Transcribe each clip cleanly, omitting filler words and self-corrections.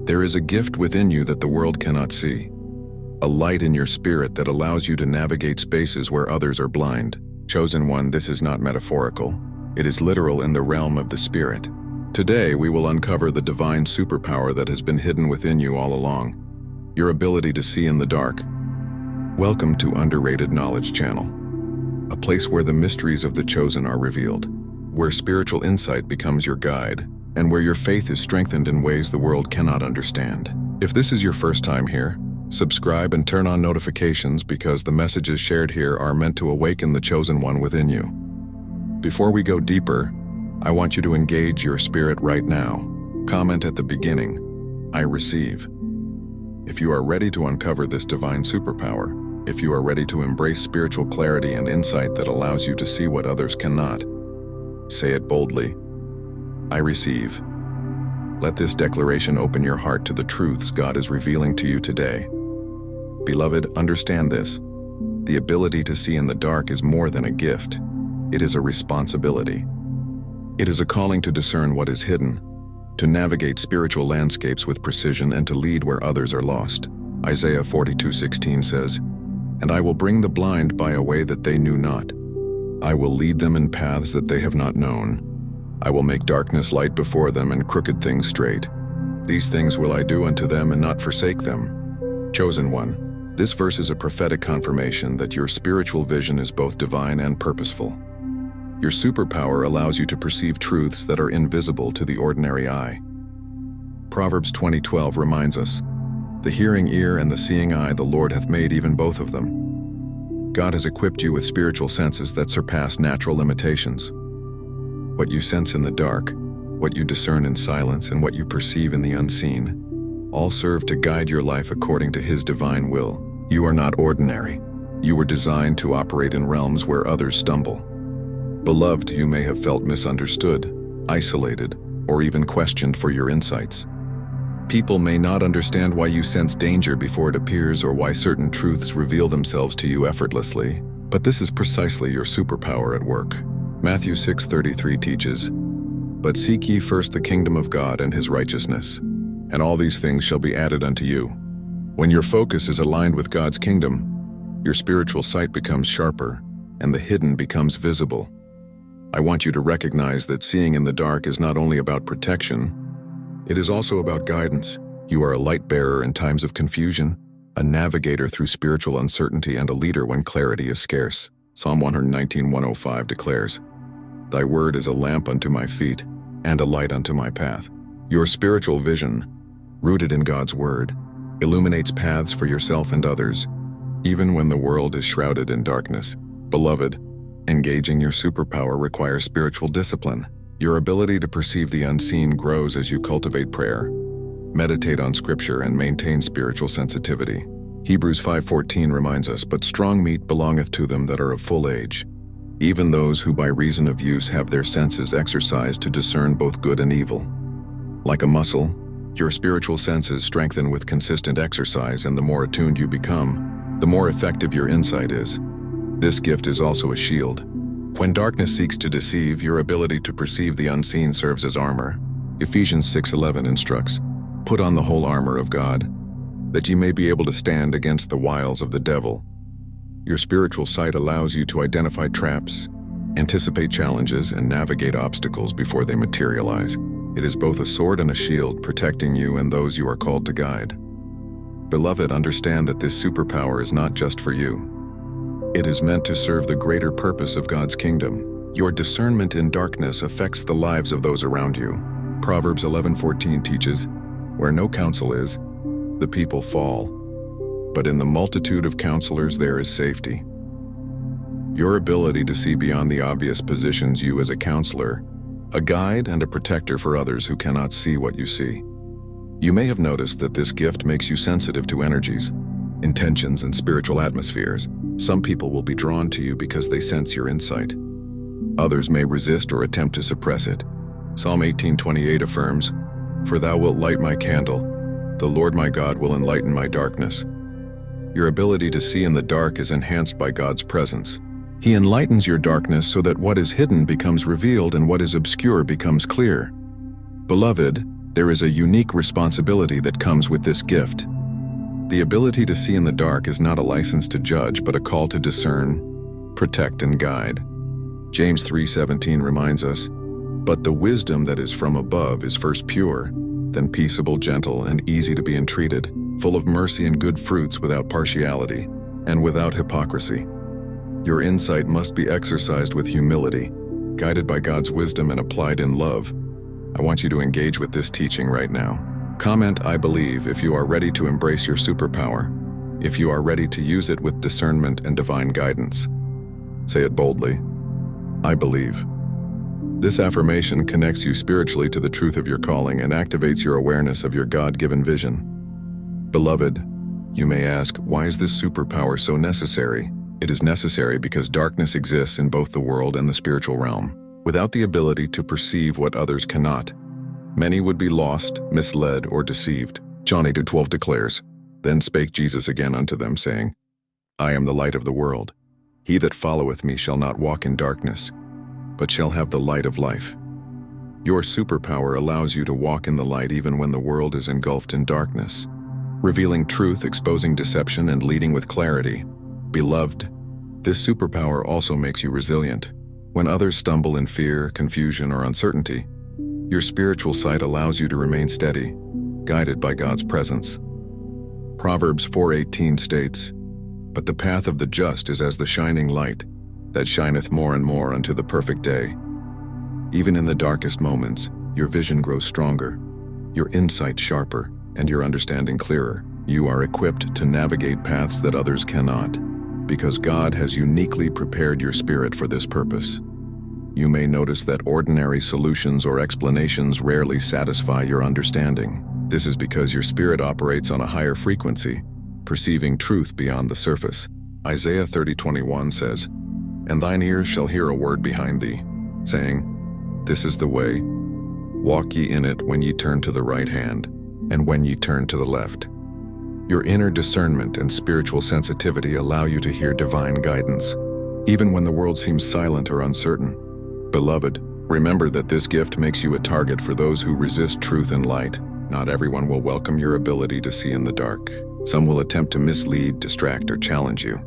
There is a gift within you that the world cannot see. A light in your spirit that allows you to navigate spaces where others are blind. Chosen one, this is not metaphorical. It is literal in the realm of the spirit. Today, we will uncover the divine superpower that has been hidden within you all along. Your ability to see in the dark. Welcome to Underrated Knowledge Channel, a place where the mysteries of the chosen are revealed, where spiritual insight becomes your guide, and where your faith is strengthened in ways the world cannot understand. If this is your first time here, subscribe and turn on notifications because the messages shared here are meant to awaken the chosen one within you. Before we go deeper, I want you to engage your spirit right now. Comment at the beginning, I receive. If you are ready to uncover this divine superpower, if you are ready to embrace spiritual clarity and insight that allows you to see what others cannot, say it boldly, I receive. Let this declaration open your heart to the truths God is revealing to you today. Beloved, understand this. The ability to see in the dark is more than a gift. It is a responsibility. It is a calling to discern what is hidden, to navigate spiritual landscapes with precision and to lead where others are lost. Isaiah 42:16 says, "And I will bring the blind by a way that they knew not. I will lead them in paths that they have not known. I will make darkness light before them and crooked things straight. These things will I do unto them and not forsake them." Chosen one, this verse is a prophetic confirmation that your spiritual vision is both divine and purposeful. Your superpower allows you to perceive truths that are invisible to the ordinary eye. Proverbs 20:12 reminds us, "The hearing ear and the seeing eye the Lord hath made, even both of them." God has equipped you with spiritual senses that surpass natural limitations. What you sense in the dark, what you discern in silence, and what you perceive in the unseen, all serve to guide your life according to His divine will. You are not ordinary. You were designed to operate in realms where others stumble. Beloved, you may have felt misunderstood, isolated, or even questioned for your insights. People may not understand why you sense danger before it appears or why certain truths reveal themselves to you effortlessly, but this is precisely your superpower at work. Matthew 6:33 teaches, "But seek ye first the kingdom of God and His righteousness, and all these things shall be added unto you." When your focus is aligned with God's kingdom, your spiritual sight becomes sharper, and the hidden becomes visible. I want you to recognize that seeing in the dark is not only about protection, it is also about guidance. You are a light bearer in times of confusion, a navigator through spiritual uncertainty, and a leader when clarity is scarce. Psalm 119:105 declares, "Thy word is a lamp unto my feet, and a light unto my path." Your spiritual vision, rooted in God's word, illuminates paths for yourself and others, even when the world is shrouded in darkness. Beloved, engaging your superpower requires spiritual discipline. Your ability to perceive the unseen grows as you cultivate prayer, meditate on Scripture, and maintain spiritual sensitivity. Hebrews 5:14 reminds us, "But strong meat belongeth to them that are of full age, even those who by reason of use have their senses exercised to discern both good and evil." Like a muscle, your spiritual senses strengthen with consistent exercise, and the more attuned you become, the more effective your insight is. This gift is also a shield. When darkness seeks to deceive, your ability to perceive the unseen serves as armor. Ephesians 6:11 instructs, "Put on the whole armor of God, that ye may be able to stand against the wiles of the devil." Your spiritual sight allows you to identify traps, anticipate challenges, and navigate obstacles before they materialize. It is both a sword and a shield, protecting you and those you are called to guide. Beloved, understand that this superpower is not just for you. It is meant to serve the greater purpose of God's kingdom. Your discernment in darkness affects the lives of those around you. Proverbs 11:14 teaches, "Where no counsel is, the people fall, but in the multitude of counselors there is safety." Your ability to see beyond the obvious positions you as a counselor, a guide, and a protector for others who cannot see what you see. You may have noticed that this gift makes you sensitive to energies, intentions, and spiritual atmospheres. Some people will be drawn to you because they sense your insight. Others may resist or attempt to suppress it. Psalm 18:28 affirms, "For thou wilt light my candle, the Lord my God will enlighten my darkness." Your ability to see in the dark is enhanced by God's presence. He enlightens your darkness so that what is hidden becomes revealed and what is obscure becomes clear. Beloved, there is a unique responsibility that comes with this gift. The ability to see in the dark is not a license to judge, but a call to discern, protect, and guide. James 3:17 reminds us, "But the wisdom that is from above is first pure, then peaceable, gentle, and easy to be entreated, full of mercy and good fruits, without partiality, and without hypocrisy." Your insight must be exercised with humility, guided by God's wisdom and applied in love. I want you to engage with this teaching right now. Comment "I believe" if you are ready to embrace your superpower, if you are ready to use it with discernment and divine guidance. Say it boldly. I believe. This affirmation connects you spiritually to the truth of your calling and activates your awareness of your God-given vision. Beloved, you may ask, why is this superpower so necessary? It is necessary because darkness exists in both the world and the spiritual realm. Without the ability to perceive what others cannot, many would be lost, misled, or deceived. John 8:12 declares, "Then spake Jesus again unto them, saying, I am the light of the world. He that followeth me shall not walk in darkness, but shall have the light of life." Your superpower allows you to walk in the light even when the world is engulfed in darkness, revealing truth, exposing deception, and leading with clarity. Beloved, this superpower also makes you resilient. When others stumble in fear, confusion, or uncertainty, your spiritual sight allows you to remain steady, guided by God's presence. Proverbs 4:18 states, "But the path of the just is as the shining light, that shineth more and more unto the perfect day." Even in the darkest moments, your vision grows stronger, your insight sharper, and your understanding clearer. You are equipped to navigate paths that others cannot, because God has uniquely prepared your spirit for this purpose. You may notice that ordinary solutions or explanations rarely satisfy your understanding. This is because your spirit operates on a higher frequency, perceiving truth beyond the surface. Isaiah 30:21 says, "And thine ears shall hear a word behind thee, saying, This is the way, walk ye in it when ye turn to the right hand, and when ye turn to the left." Your inner discernment and spiritual sensitivity allow you to hear divine guidance, even when the world seems silent or uncertain. Beloved, remember that this gift makes you a target for those who resist truth and light. Not everyone will welcome your ability to see in the dark. Some will attempt to mislead, distract, or challenge you.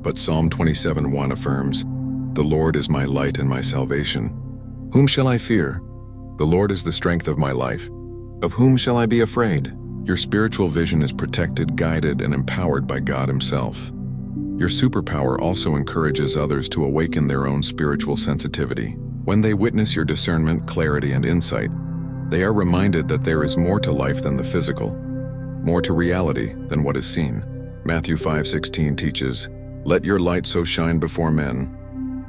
But Psalm 27:1 affirms, "The Lord is my light and my salvation. Whom shall I fear? The Lord is the strength of my life. Of whom shall I be afraid?" Your spiritual vision is protected, guided, and empowered by God Himself. Your superpower also encourages others to awaken their own spiritual sensitivity. When they witness your discernment, clarity, and insight, they are reminded that there is more to life than the physical, more to reality than what is seen. Matthew 5:16 teaches, "Let your light so shine before men,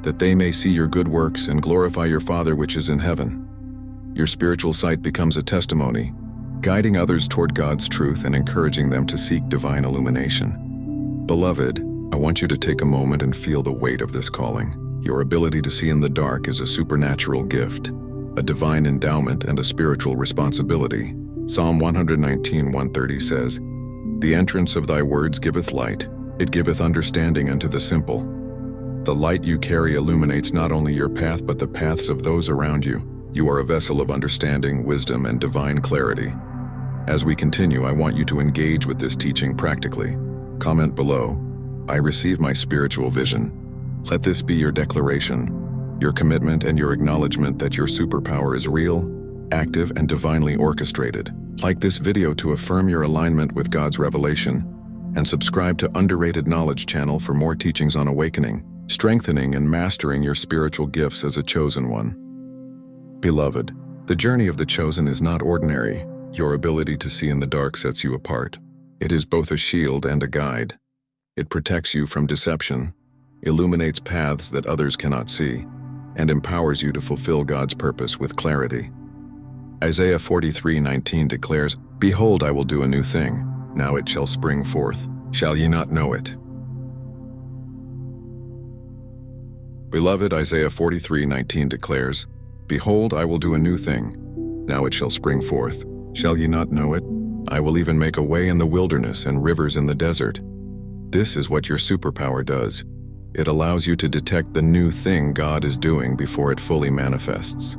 that they may see your good works and glorify your Father which is in heaven." Your spiritual sight becomes a testimony, guiding others toward God's truth and encouraging them to seek divine illumination. Beloved, I want you to take a moment and feel the weight of this calling. Your ability to see in the dark is a supernatural gift, a divine endowment, and a spiritual responsibility. Psalm 119:130 says, "The entrance of thy words giveth light, it giveth understanding unto the simple." The light you carry illuminates not only your path but the paths of those around you. You are a vessel of understanding, wisdom, and divine clarity. As we continue, I want you to engage with this teaching practically. Comment below, "I receive my spiritual vision." Let this be your declaration, your commitment, and your acknowledgement that your superpower is real, active, and divinely orchestrated. Like this video to affirm your alignment with God's revelation, and subscribe to Underrated Knowledge channel for more teachings on awakening, strengthening, and mastering your spiritual gifts as a chosen one. Beloved, the journey of the chosen is not ordinary. Your ability to see in the dark sets you apart. It is both a shield and a guide. It protects you from deception, illuminates paths that others cannot see, and empowers you to fulfill God's purpose with clarity. Isaiah 43:19 declares, "Behold, I will do a new thing. Now it shall spring forth. Shall ye not know it?" Beloved, Isaiah 43:19 declares, "Behold, I will do a new thing. Now it shall spring forth. Shall ye not know it? I will even make a way in the wilderness and rivers in the desert." This is what your superpower does. It allows you to detect the new thing God is doing before it fully manifests.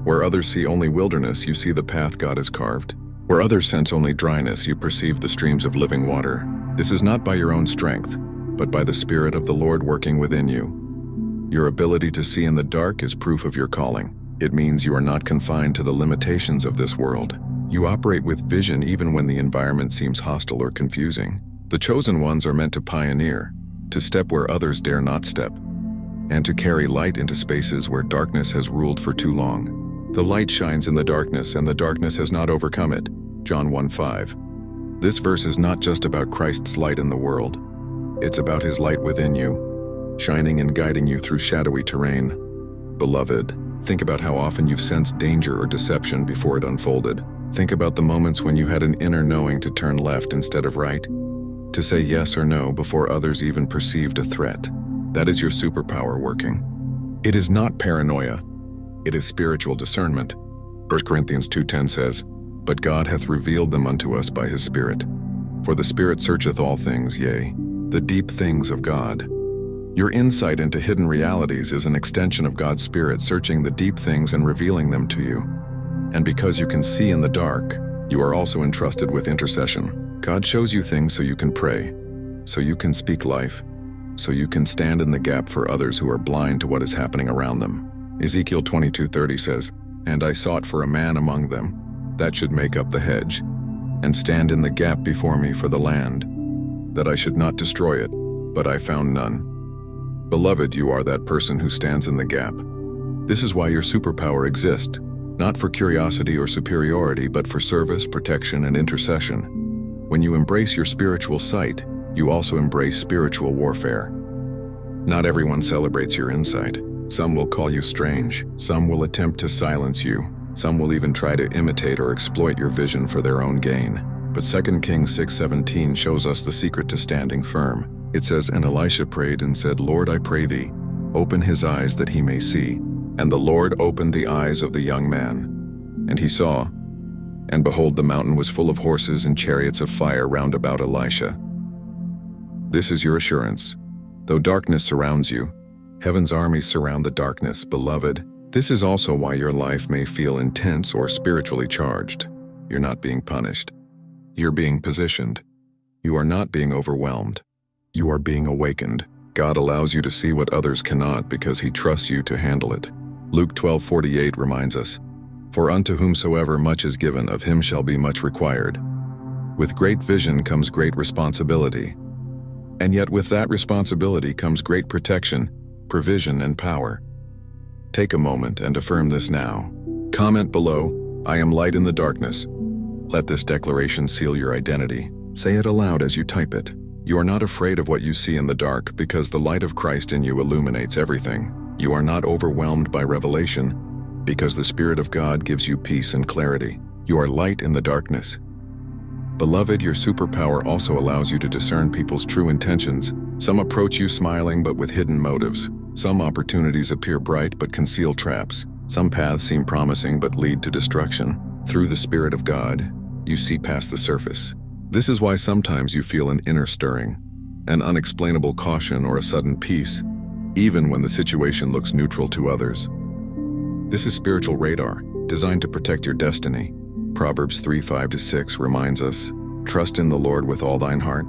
Where others see only wilderness, you see the path God has carved. Where others sense only dryness, you perceive the streams of living water. This is not by your own strength, but by the Spirit of the Lord working within you. Your ability to see in the dark is proof of your calling. It means you are not confined to the limitations of this world. You operate with vision even when the environment seems hostile or confusing. The chosen ones are meant to pioneer, to step where others dare not step, and to carry light into spaces where darkness has ruled for too long. The light shines in the darkness, and the darkness has not overcome it. John 1:5. This verse is not just about Christ's light in the world. It's about his light within you, shining and guiding you through shadowy terrain. Beloved, think about how often you've sensed danger or deception before it unfolded. Think about the moments when you had an inner knowing to turn left instead of right, to say yes or no before others even perceived a threat. That is your superpower working. It is not paranoia. It is spiritual discernment. 1 Corinthians 2:10 says, "But God hath revealed them unto us by his Spirit. For the Spirit searcheth all things, yea, the deep things of God." Your insight into hidden realities is an extension of God's Spirit searching the deep things and revealing them to you. And because you can see in the dark, you are also entrusted with intercession. God shows you things so you can pray, so you can speak life, so you can stand in the gap for others who are blind to what is happening around them. Ezekiel 22:30 says, "And I sought for a man among them that should make up the hedge, and stand in the gap before me for the land, that I should not destroy it, but I found none." Beloved, you are that person who stands in the gap. This is why your superpower exists, not for curiosity or superiority, but for service, protection, and intercession. When you embrace your spiritual sight, you also embrace spiritual warfare. Not everyone celebrates your insight. Some will call you strange. Some will attempt to silence you. Some will even try to imitate or exploit your vision for their own gain. But 2 Kings 6:17 shows us the secret to standing firm. It says, "And Elisha prayed and said, Lord, I pray thee, open his eyes that he may see. And the Lord opened the eyes of the young man. And he saw, and behold, the mountain was full of horses and chariots of fire round about Elisha." This is your assurance. Though darkness surrounds you, heaven's armies surround the darkness, beloved. This is also why your life may feel intense or spiritually charged. You're not being punished. You're being positioned. You are not being overwhelmed. You are being awakened. God allows you to see what others cannot because he trusts you to handle it. Luke 12:48 reminds us, "For unto whomsoever much is given, of him shall be much required." With great vision comes great responsibility. And yet with that responsibility comes great protection, provision, and power. Take a moment and affirm this now. Comment below, "I am light in the darkness." Let this declaration seal your identity. Say it aloud as you type it. You are not afraid of what you see in the dark because the light of Christ in you illuminates everything. You are not overwhelmed by revelation because the Spirit of God gives you peace and clarity. You are light in the darkness. Beloved, your superpower also allows you to discern people's true intentions. Some approach you smiling but with hidden motives. Some opportunities appear bright but conceal traps. Some paths seem promising but lead to destruction. Through the Spirit of God, you see past the surface. This is why sometimes you feel an inner stirring, an unexplainable caution or a sudden peace, even when the situation looks neutral to others. This is spiritual radar, designed to protect your destiny. Proverbs 3:5-6 reminds us, "Trust in the Lord with all thine heart,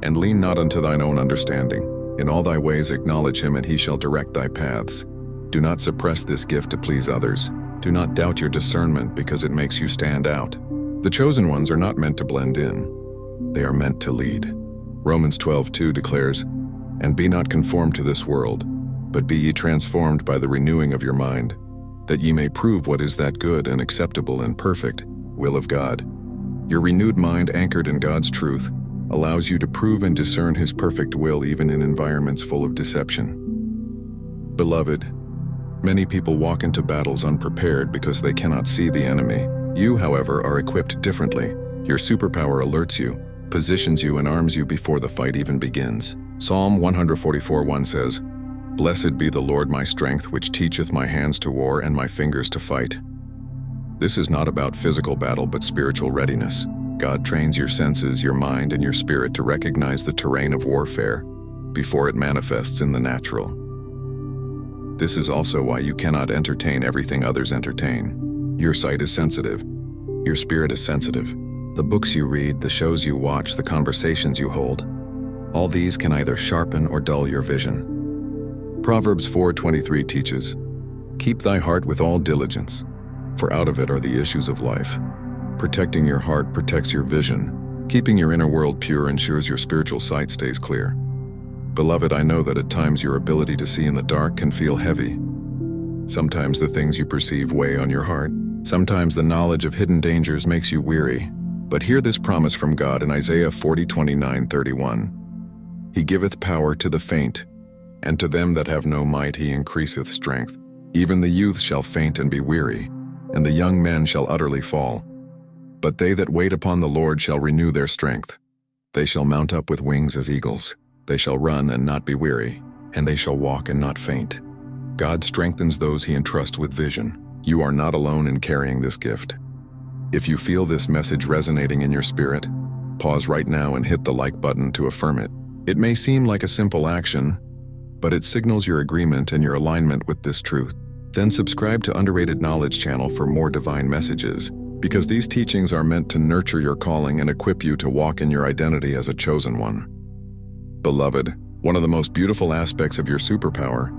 and lean not unto thine own understanding. In all thy ways acknowledge him, and he shall direct thy paths." Do not suppress this gift to please others. Do not doubt your discernment because it makes you stand out. The chosen ones are not meant to blend in. They are meant to lead. Romans 12:2 declares, "And be not conformed to this world, but be ye transformed by the renewing of your mind, that ye may prove what is that good and acceptable and perfect will of God." Your renewed mind, anchored in God's truth, allows you to prove and discern his perfect will even in environments full of deception. Beloved, many people walk into battles unprepared because they cannot see the enemy. You, however, are equipped differently. Your superpower alerts you, positions you, and arms you before the fight even begins. Psalm 144:1 says, "Blessed be the Lord my strength, which teacheth my hands to war and my fingers to fight." This is not about physical battle but spiritual readiness. God trains your senses, your mind, and your spirit to recognize the terrain of warfare before it manifests in the natural. This is also why you cannot entertain everything others entertain. Your sight is sensitive. Your spirit is sensitive. The books you read, the shows you watch, the conversations you hold, all these can either sharpen or dull your vision. Proverbs 4:23 teaches, "Keep thy heart with all diligence, for out of it are the issues of life." Protecting your heart protects your vision. Keeping your inner world pure ensures your spiritual sight stays clear. Beloved, I know that at times your ability to see in the dark can feel heavy. Sometimes the things you perceive weigh on your heart. Sometimes the knowledge of hidden dangers makes you weary. But hear this promise from God in Isaiah 40:29-31. "He giveth power to the faint, and to them that have no might he increaseth strength. Even the youth shall faint and be weary, and the young men shall utterly fall. But they that wait upon the Lord shall renew their strength. They shall mount up with wings as eagles. They shall run and not be weary, and they shall walk and not faint." God strengthens those he entrusts with vision. You are not alone in carrying this gift. If you feel this message resonating in your spirit, pause right now and hit the like button to affirm it. It may seem like a simple action, but it signals your agreement and your alignment with this truth. Then subscribe to Underrated Knowledge channel for more divine messages, because these teachings are meant to nurture your calling and equip you to walk in your identity as a chosen one. Beloved, one of the most beautiful aspects of your superpower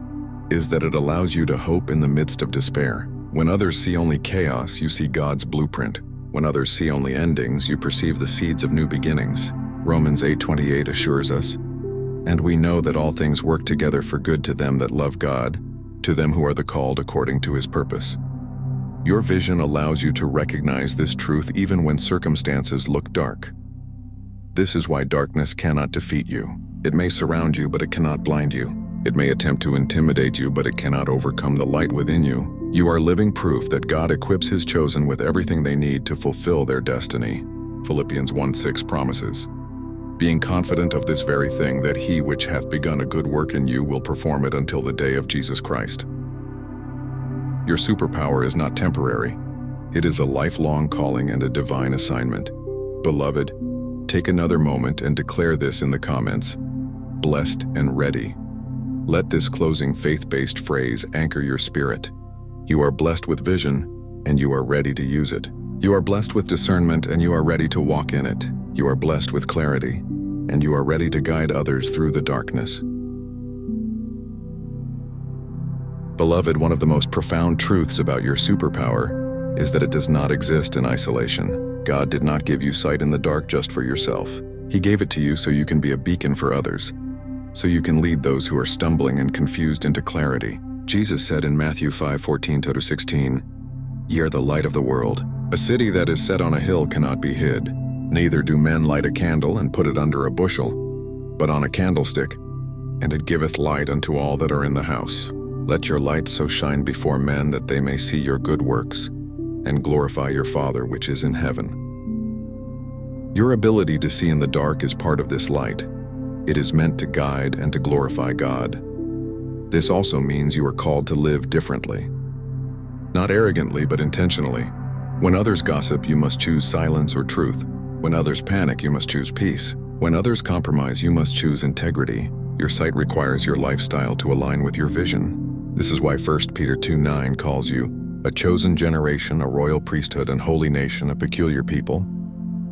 is that it allows you to hope in the midst of despair. When others see only chaos, you see God's blueprint. When others see only endings, you perceive the seeds of new beginnings. Romans 8:28 assures us, "And we know that all things work together for good to them that love God, to them who are the called according to his purpose." Your vision allows you to recognize this truth even when circumstances look dark. This is why darkness cannot defeat you. It may surround you, but it cannot blind you. It may attempt to intimidate you, but it cannot overcome the light within you. You are living proof that God equips his chosen with everything they need to fulfill their destiny. Philippians 1:6 promises, "Being confident of this very thing, that he which hath begun a good work in you will perform it until the day of Jesus Christ." Your superpower is not temporary. It is a lifelong calling and a divine assignment. Beloved, take another moment and declare this in the comments: "Blessed and ready." Let this closing faith-based phrase anchor your spirit. You are blessed with vision, and you are ready to use it. You are blessed with discernment, and you are ready to walk in it. You are blessed with clarity, and you are ready to guide others through the darkness. Beloved, one of the most profound truths about your superpower is that it does not exist in isolation. God did not give you sight in the dark just for yourself. He gave it to you so you can be a beacon for others, so you can lead those who are stumbling and confused into clarity. Jesus said in Matthew 5:14-16, "Ye are the light of the world. A city that is set on a hill cannot be hid. Neither do men light a candle and put it under a bushel, but on a candlestick, and it giveth light unto all that are in the house. Let your light so shine before men that they may see your good works, and glorify your Father which is in heaven." Your ability to see in the dark is part of this light. It is meant to guide and to glorify God. This also means you are called to live differently. Not arrogantly, but intentionally. When others gossip, you must choose silence or truth. When others panic, you must choose peace. When others compromise, you must choose integrity. Your sight requires your lifestyle to align with your vision. This is why 1 Peter 2:9 calls you a chosen generation, a royal priesthood, and holy nation, a peculiar people,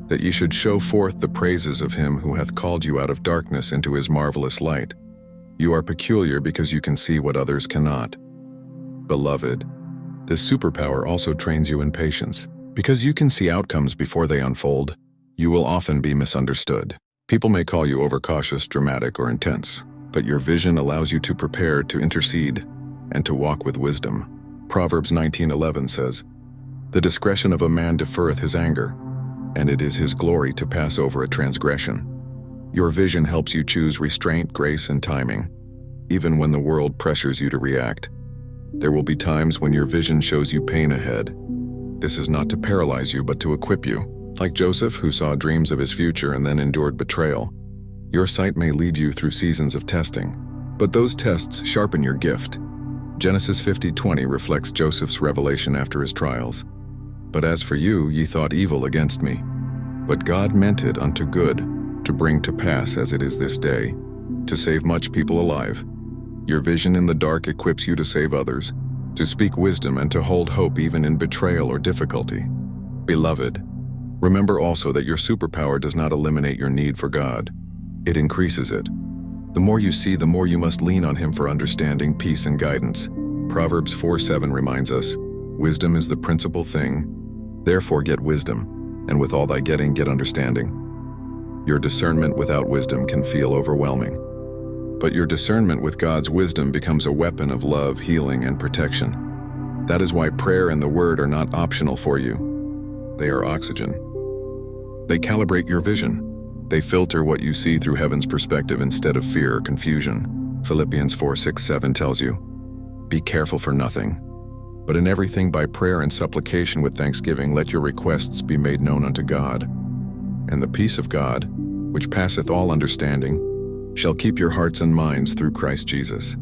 that ye should show forth the praises of him who hath called you out of darkness into his marvelous light. You are peculiar because you can see what others cannot. Beloved, this superpower also trains you in patience. Because you can see outcomes before they unfold, you will often be misunderstood. People may call you overcautious, dramatic, or intense, but your vision allows you to prepare, to intercede, and to walk with wisdom. Proverbs 19:11 says, "The discretion of a man deferreth his anger, and it is his glory to pass over a transgression." Your vision helps you choose restraint, grace, and timing, even when the world pressures you to react. There will be times when your vision shows you pain ahead. This is not to paralyze you, but to equip you. Like Joseph, who saw dreams of his future and then endured betrayal, your sight may lead you through seasons of testing, but those tests sharpen your gift. Genesis 50:20 reflects Joseph's revelation after his trials. "But as for you, ye thought evil against me, but God meant it unto good, to bring to pass as it is this day, to save much people alive." Your vision in the dark equips you to save others, to speak wisdom, and to hold hope even in betrayal or difficulty. Beloved, remember also that your superpower does not eliminate your need for God. It increases it. The more you see, the more you must lean on Him for understanding, peace, and guidance. Proverbs 4:7 reminds us, "Wisdom is the principal thing. Therefore get wisdom, and with all thy getting, get understanding." Your discernment without wisdom can feel overwhelming. But your discernment with God's wisdom becomes a weapon of love, healing, and protection. That is why prayer and the Word are not optional for you. They are oxygen. They calibrate your vision. They filter what you see through heaven's perspective instead of fear or confusion. Philippians 4:6-7 tells you, "Be careful for nothing, but in everything by prayer and supplication with thanksgiving let your requests be made known unto God. And the peace of God, which passeth all understanding, shall keep your hearts and minds through Christ Jesus."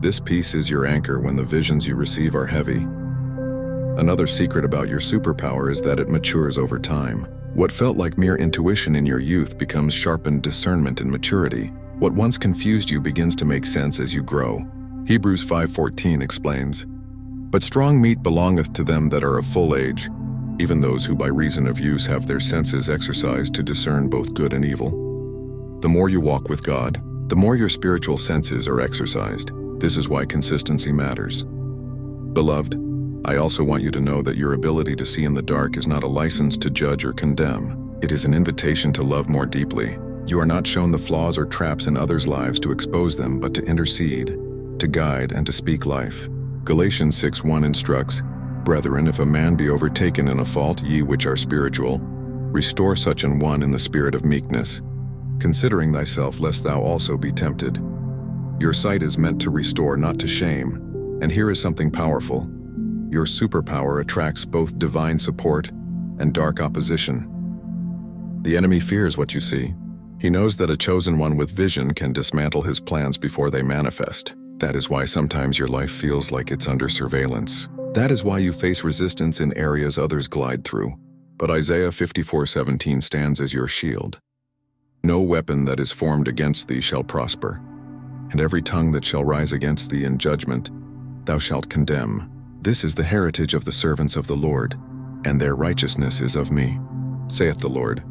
This peace is your anchor when the visions you receive are heavy. Another secret about your superpower is that it matures over time. What felt like mere intuition in your youth becomes sharpened discernment in maturity. What once confused you begins to make sense as you grow. Hebrews 5:14 explains, "But strong meat belongeth to them that are of full age, even those who by reason of use have their senses exercised to discern both good and evil." The more you walk with God, the more your spiritual senses are exercised. This is why consistency matters. Beloved, I also want you to know that your ability to see in the dark is not a license to judge or condemn. It is an invitation to love more deeply. You are not shown the flaws or traps in others' lives to expose them, but to intercede, to guide, and to speak life. Galatians 6:1 instructs, "Brethren, if a man be overtaken in a fault, ye which are spiritual, restore such an one in the spirit of meekness, considering thyself, lest thou also be tempted." Your sight is meant to restore, not to shame. And here is something powerful. Your superpower attracts both divine support and dark opposition. The enemy fears what you see. He knows that a chosen one with vision can dismantle his plans before they manifest. That is why sometimes your life feels like it's under surveillance. That is why you face resistance in areas others glide through. But Isaiah 54:17 stands as your shield. "No weapon that is formed against thee shall prosper, and every tongue that shall rise against thee in judgment thou shalt condemn. This is the heritage of the servants of the Lord, and their righteousness is of me, saith the Lord."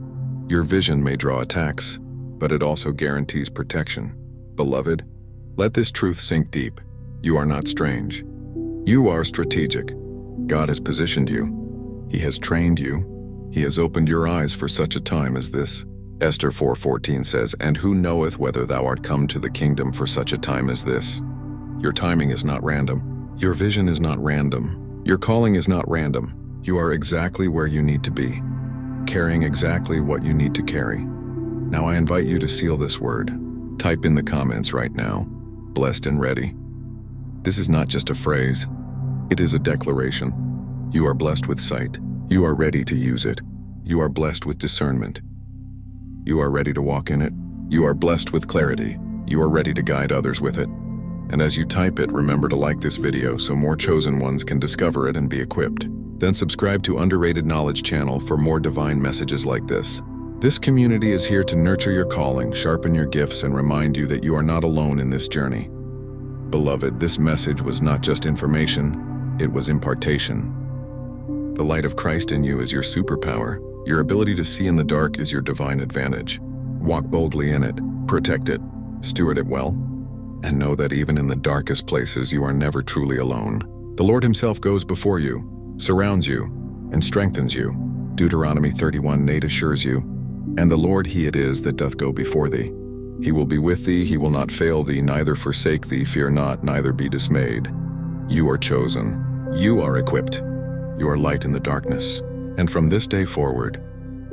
Your vision may draw attacks, but it also guarantees protection. Beloved, let this truth sink deep. You are not strange. You are strategic. God has positioned you. He has trained you. He has opened your eyes for such a time as this. Esther 4:14 says, "And who knoweth whether thou art come to the kingdom for such a time as this?" Your timing is not random. Your vision is not random. Your calling is not random. You are exactly where you need to be, carrying exactly what you need to carry. Now I invite you to seal this word. Type in the comments right now, "Blessed and ready." This is not just a phrase. It is a declaration. You are blessed with sight. You are ready to use it. You are blessed with discernment. You are ready to walk in it. You are blessed with clarity. You are ready to guide others with it. And as you type it, remember to like this video so more chosen ones can discover it and be equipped. Then subscribe to Underrated Knowledge channel for more divine messages like this. This community is here to nurture your calling, sharpen your gifts, and remind you that you are not alone in this journey. Beloved, this message was not just information, it was impartation. The light of Christ in you is your superpower. Your ability to see in the dark is your divine advantage. Walk boldly in it, protect it, steward it well, and know that even in the darkest places you are never truly alone. The Lord Himself goes before you, surrounds you, and strengthens you. Deuteronomy 31:8 assures you, "And the Lord He it is that doth go before thee. He will be with thee, He will not fail thee, neither forsake thee. Fear not, neither be dismayed." You are chosen. You are equipped. You are light in the darkness. And from this day forward,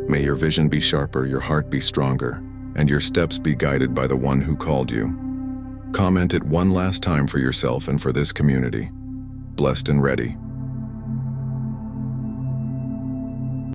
may your vision be sharper, your heart be stronger, and your steps be guided by the one who called you. Comment it one last time for yourself and for this community. Blessed and ready.